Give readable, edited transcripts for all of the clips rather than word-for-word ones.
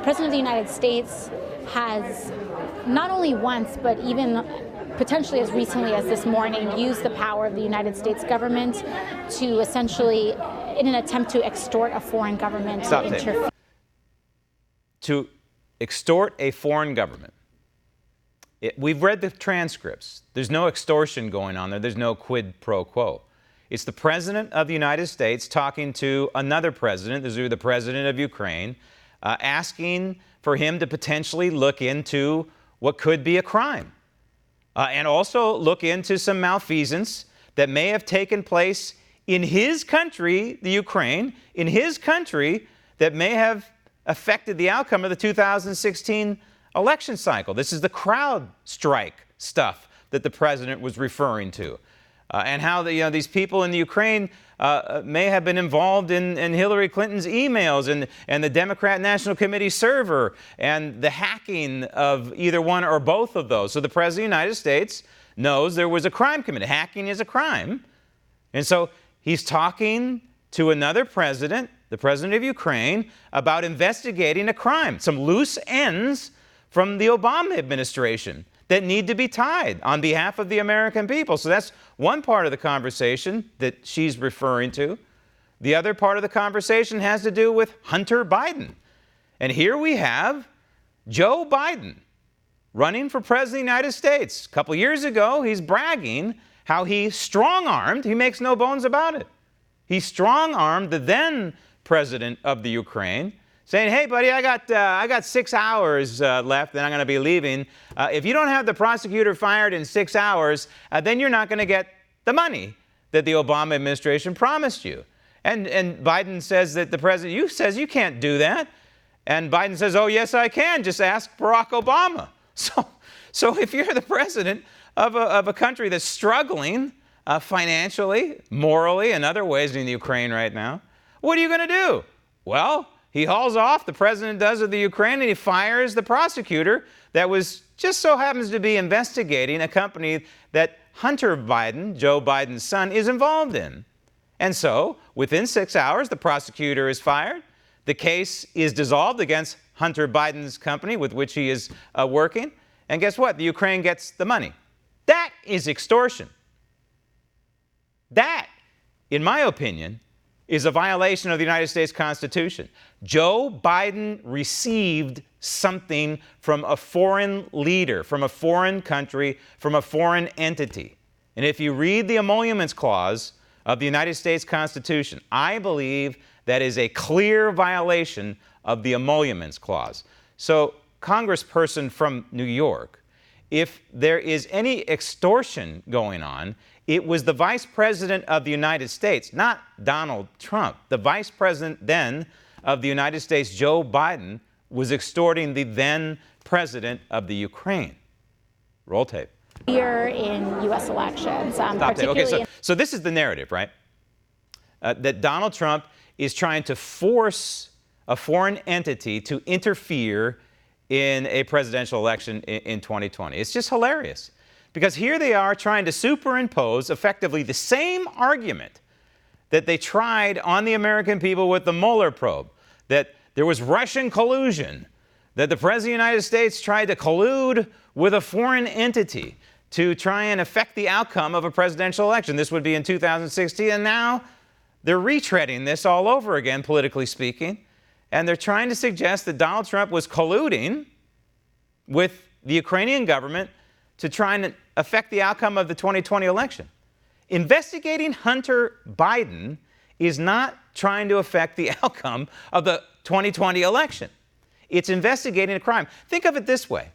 President of the United States has not only once, but even potentially as recently as this morning, used the power of the United States government to essentially, in an attempt to extort a foreign government to interfere. To extort a foreign government. We've read the transcripts. There's no extortion going on there. There's no quid pro quo. It's the President of the United States talking to another president, the President of Ukraine, asking for him to potentially look into what could be a crime. And also look into some malfeasance that may have taken place in his country, the Ukraine, in his country, that may have affected the outcome of the 2016 election cycle. This is the crowd strike stuff that the president was referring to. And how these people in the Ukraine may have been involved in Hillary Clinton's emails and the Democrat National Committee server and the hacking of either one or both of those. So the President of the United States knows there was a crime committed. Hacking is a crime. And so he's talking to another president, the President of Ukraine, about investigating a crime, some loose ends from the Obama administration that need to be tied on behalf of the American people. So that's one part of the conversation that she's referring to. The other part of the conversation has to do with Hunter Biden. And here we have Joe Biden running for President of the United States. A couple years ago, he's bragging how he strong-armed, he makes no bones about it, he strong-armed the then president of the Ukraine, saying, hey, buddy, I got 6 hours left, then I'm going to be leaving. If you don't have the prosecutor fired in 6 hours, then you're not going to get the money that the Obama administration promised you. And Biden says that the president, says you can't do that. And Biden says, oh, yes, I can. Just ask Barack Obama. So if you're the president of a country that's struggling financially, morally, and other ways in the Ukraine right now, what are you going to do? Well, he hauls off, the president does, of the Ukraine, and he fires the prosecutor that was just so happens to be investigating a company that Hunter Biden, Joe Biden's son, is involved in. And so, within 6 hours, the prosecutor is fired. The case is dissolved against Hunter Biden's company with which he is working. And guess what? The Ukraine gets the money. That is extortion. That, in my opinion, is a violation of the United States Constitution. Joe Biden received something from a foreign leader, from a foreign country, from a foreign entity. And if you read the Emoluments Clause of the United States Constitution, I believe that is a clear violation of the Emoluments Clause. So, Congressperson from New York, if there is any extortion going on, it was the Vice President of the United States, not Donald Trump. The Vice President then of the United States, Joe Biden, was extorting the then President of the Ukraine. Roll tape. Here in U.S. elections, Stop tape. Okay, so this is the narrative, right? That Donald Trump is trying to force a foreign entity to interfere in a presidential election in 2020. It's just hilarious. Because here they are trying to superimpose effectively the same argument that they tried on the American people with the Mueller probe, that there was Russian collusion, that the President of the United States tried to collude with a foreign entity to try and affect the outcome of a presidential election. This would be in 2016, and now they're retreading this all over again, politically speaking, and they're trying to suggest that Donald Trump was colluding with the Ukrainian government to try and affect the outcome of the 2020 election. Investigating Hunter Biden is not trying to affect the outcome of the 2020 election. It's investigating a crime. Think of it this way.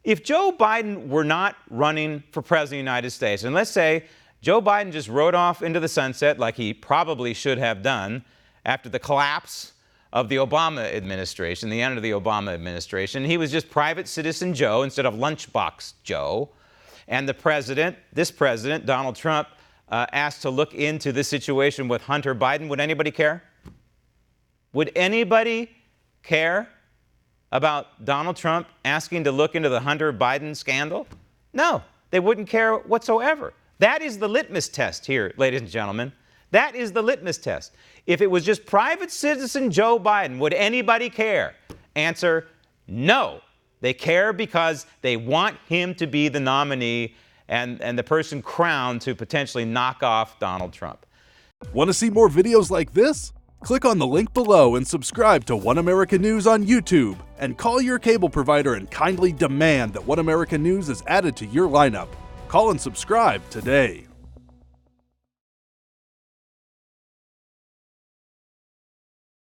If Joe Biden were not running for President of the United States, and let's say Joe Biden just rode off into the sunset like he probably should have done after the collapse of the Obama administration, the end of the Obama administration. He was just private citizen Joe instead of lunchbox Joe. And the president, this president, Donald Trump, asked to look into this situation with Hunter Biden. Would anybody care? Would anybody care about Donald Trump asking to look into the Hunter Biden scandal? No, they wouldn't care whatsoever. That is the litmus test here, ladies and gentlemen. That is the litmus test. If it was just private citizen Joe Biden, would anybody care? Answer, No. They care because they want him to be the nominee and the person crowned to potentially knock off Donald Trump. Want to see more videos like this? Click on the link below and subscribe to One American News on YouTube, and call your cable provider and kindly demand that One American News is added to your lineup. Call and subscribe today.